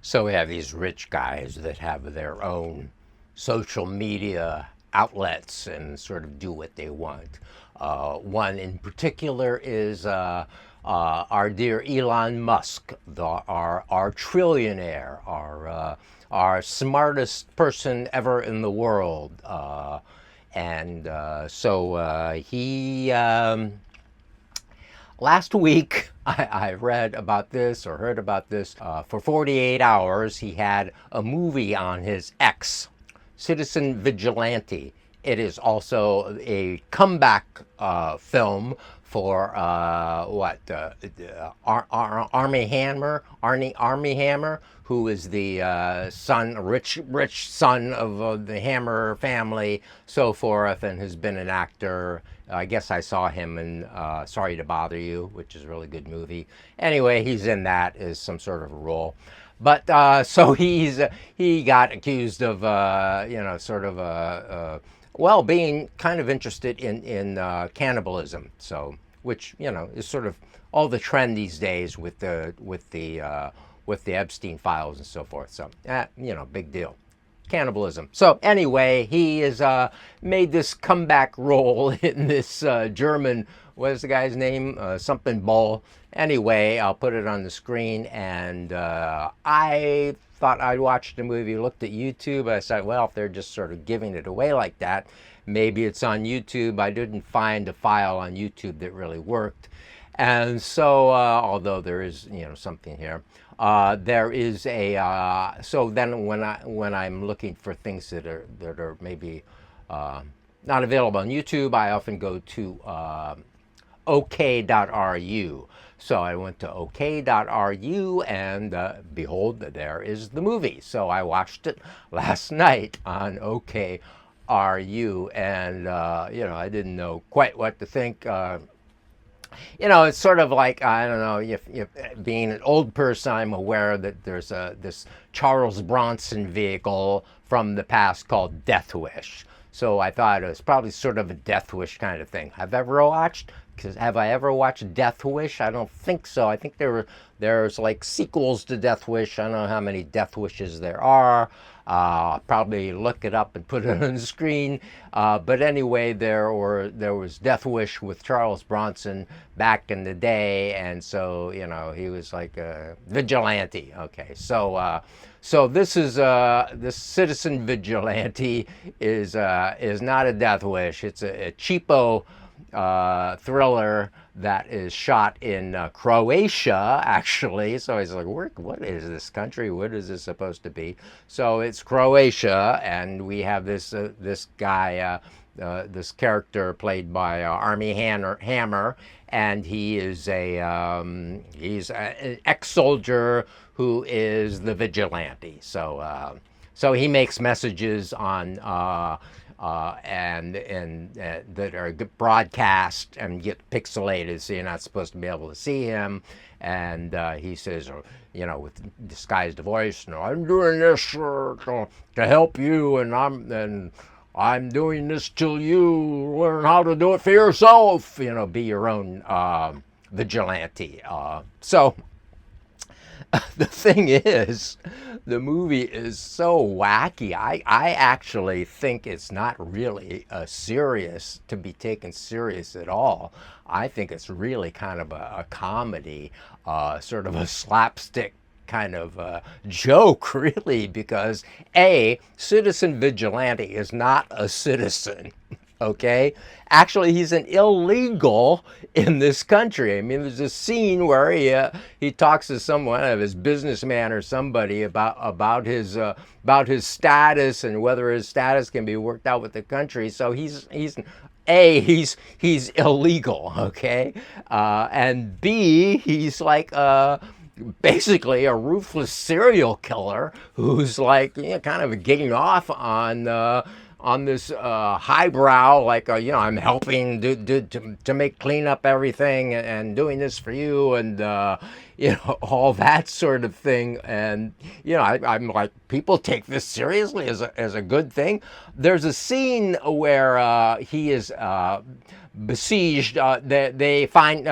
So we have these rich guys that have their own social media outlets and sort of do what they want. One in particular is our dear Elon Musk, our trillionaire, our smartest person ever in the world. He last week, I read about this or heard about this. For 48 hours, he had a movie on his X, Citizen Vigilante. It is also a comeback film for Armie Hammer, Armie Hammer, who is the rich son of the Hammer family, so forth, and has been an actor. I guess I saw him in Sorry to Bother You, which is a really good movie. Anyway, he's in that as some sort of a role. But so he got accused of being kind of interested in cannibalism. So which is sort of all the trend these days with the Epstein files and so forth. So big deal. Cannibalism. So anyway, he has made this comeback role in this German. What is the guy's name? Something Boll. Anyway, I'll put it on the screen. And I thought I'd watch the movie. Looked at YouTube. I said, well, if they're just sort of giving it away like that, maybe it's on YouTube. I didn't find a file on YouTube that really worked. And so, although there is, something here, there is a. So then, when I'm looking for things that are maybe not available on YouTube, I often go to OK.ru. So I went to OK.ru, and behold, there is the movie. So I watched it last night on OK.ru, and I didn't know quite what to think. It's sort of like, I don't know, if being an old person, I'm aware that there's this Charles Bronson vehicle from the past called Death Wish. So I thought it was probably sort of a Death Wish kind of thing. Have I ever watched Death Wish? I don't think so. I think there's like sequels to Death Wish. I don't know how many Death Wishes there are. Probably look it up and put it on the screen. But anyway, there was Death Wish with Charles Bronson back in the day, and so he was like a vigilante. Okay, so this is this Citizen Vigilante is not a Death Wish. It's a cheapo thriller that is shot in Croatia, actually. So he's like, what is this country? What is this supposed to be? So it's Croatia, and we have this guy, this character played by Armie Hammer, and he's an ex-soldier who is the vigilante. So he makes messages on and that are broadcast and get pixelated, so you're not supposed to be able to see him. And he says, with disguised voice, I'm doing this to help you, and I'm doing this till you learn how to do it for yourself. Be your own vigilante. So the thing is, the movie is so wacky. I actually think it's not really serious to be taken serious at all. I think it's really kind of a comedy, sort of a slapstick kind of joke, really, because Citizen Vigilante is not a citizen. Okay, actually, he's an illegal in this country. I mean, there's a scene where he talks to someone, of his businessman or somebody, about his status and whether his status can be worked out with the country. So he's illegal, okay, and B, he's like basically a ruthless serial killer who's like kind of getting off on this highbrow, like I'm helping to clean up everything and doing this for you, and all that sort of thing. And I'm like, people take this seriously as a good thing. There's a scene where he is besieged. They find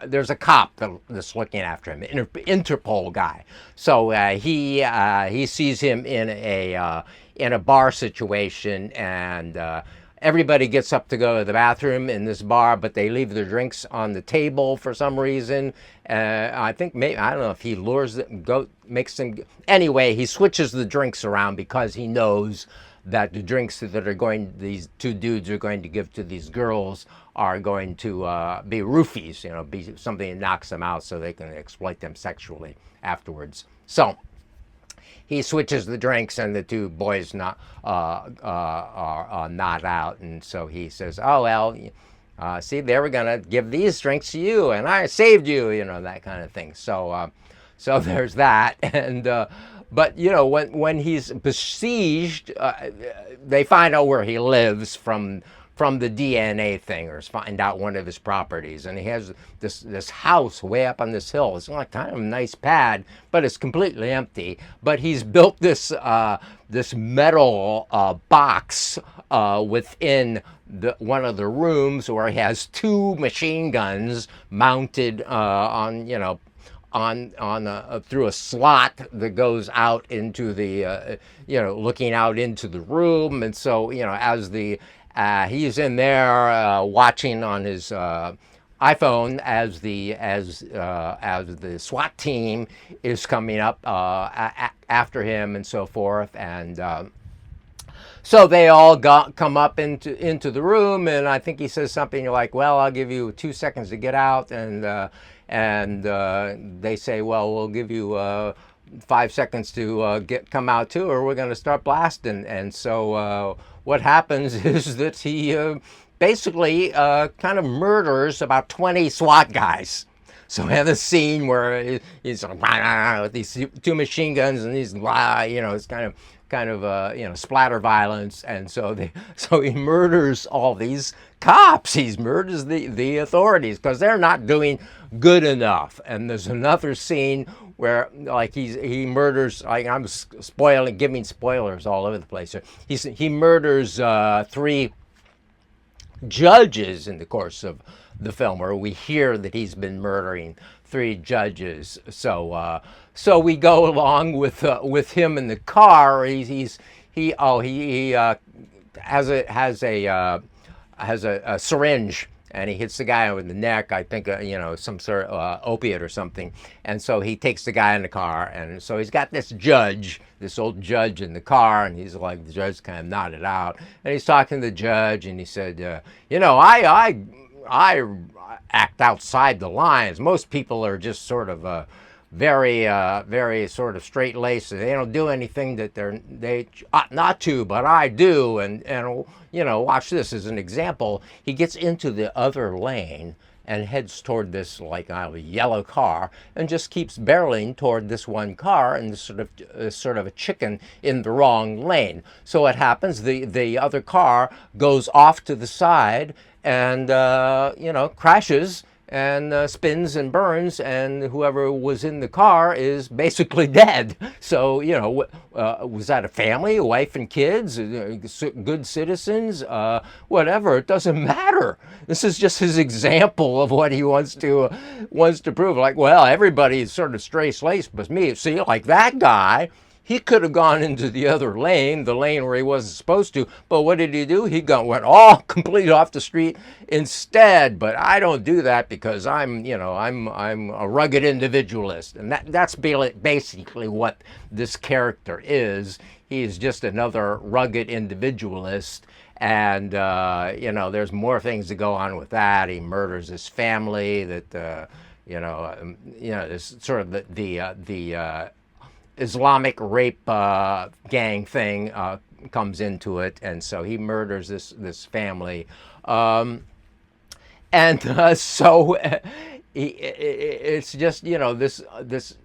there's a cop that's looking after him, Interpol guy. So he sees him in a bar situation, and everybody gets up to go to the bathroom in this bar, but they leave their drinks on the table for some reason. I think maybe, I don't know if he lures them, makes them. Anyway, he switches the drinks around because he knows that the drinks that these two dudes are going to give to these girls are going to be roofies, be something that knocks them out so they can exploit them sexually afterwards. So he switches the drinks, and the two boys are not out, and so he says, "Oh well, see, they were gonna give these drinks to you, and I saved you," that kind of thing. So there's that, and but when he's besieged, they find out where he lives from the DNA thing, or find out one of his properties, and he has this house way up on this hill. It's like kind of a nice pad, but it's completely empty. But he's built this metal box within one of the rooms, where he has two machine guns mounted through a slot that goes out into the looking out into the room. And so as he's in there watching on his iPhone as the SWAT team is coming up after him and so forth, and so they all come up into the room, and I think he says something like, "Well, I'll give you 2 seconds to get out," and they say, "Well, we'll give you 5 seconds to come out too, or we're going to start blasting." And so what happens is that he basically kind of murders about 20 SWAT guys. So we have this scene where he's with these two machine guns, and he's it's kind of splatter violence, and so he murders all these cops. He murders the authorities because they're not doing good enough. And there's another scene where he murders, I'm giving spoilers all over the place. He murders 3 judges in the course of the film, where we hear that he's been murdering 3 judges. So we go along with him in the car. He has a syringe, and he hits the guy over the neck. I think some sort of opiate or something. And so he takes the guy in the car, and so he's got this old judge in the car, and he's like, the judge kind of nodded out, and he's talking to the judge, and he said, I act outside the lines. Most people are just sort of very sort of straight-laced. They don't do anything that they ought not to, but I do. And watch this as an example. He gets into the other lane and heads toward this yellow car, and just keeps barreling toward this one car, and sort of a chicken in the wrong lane. So what happens? The other car goes off to the side and crashes and spins and burns, and whoever was in the car is basically dead. So was that a family, a wife and kids, good citizens, whatever? It doesn't matter. This is just his example of what he wants to prove. Like, well, everybody is sort of straight-laced, but me. See, like that guy, he could have gone into the other lane, the lane where he wasn't supposed to, but what did he do? He went all complete off the street instead. But I don't do that because I'm a rugged individualist, and that's basically what this character is. He's just another rugged individualist, and there's more things to go on with that. He murders his family. That this sort of the Islamic rape gang thing comes into it, and so he murders this family, so it's just this,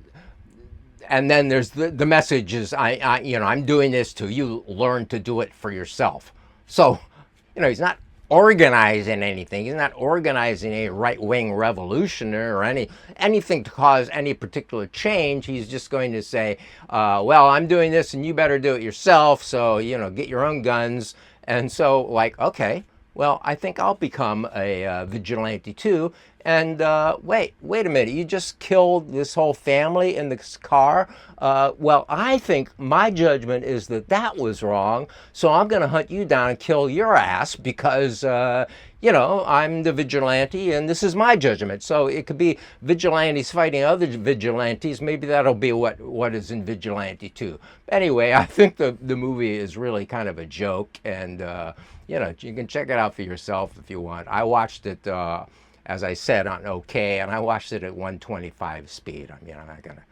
and then there's the message is I'm doing this to you, learn to do it for yourself. So he's not organizing anything. He's not organizing a right-wing revolution or anything to cause any particular change. He's just going to say, well, I'm doing this and you better do it yourself. So, get your own guns. And so, like, okay, well, I think I'll become a vigilante too. And wait a minute, you just killed this whole family in this car? Well, I think my judgment is that was wrong, so I'm going to hunt you down and kill your ass because, I'm the vigilante and this is my judgment. So it could be vigilantes fighting other vigilantes. Maybe that'll be what is in Vigilante 2. Anyway, I think the movie is really kind of a joke, and, you can check it out for yourself if you want. I watched it, as I said, on OK, and I watched it at 125 speed. I'm not going to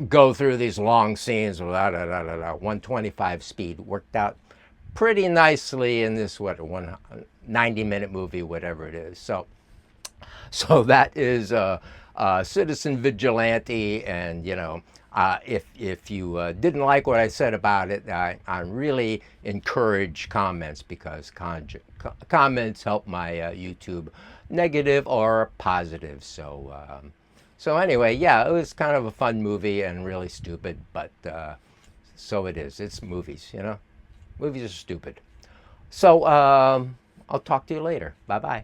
go through these long scenes with 125 speed. Worked out pretty nicely in this, 90-minute movie, whatever it is. So that is Citizen Vigilante, and if you didn't like what I said about it, I really encourage comments, because comments help my YouTube, negative or positive. So anyway, yeah, it was kind of a fun movie and really stupid, but so it is. It's movies, Movies are stupid. So I'll talk to you later. Bye-bye.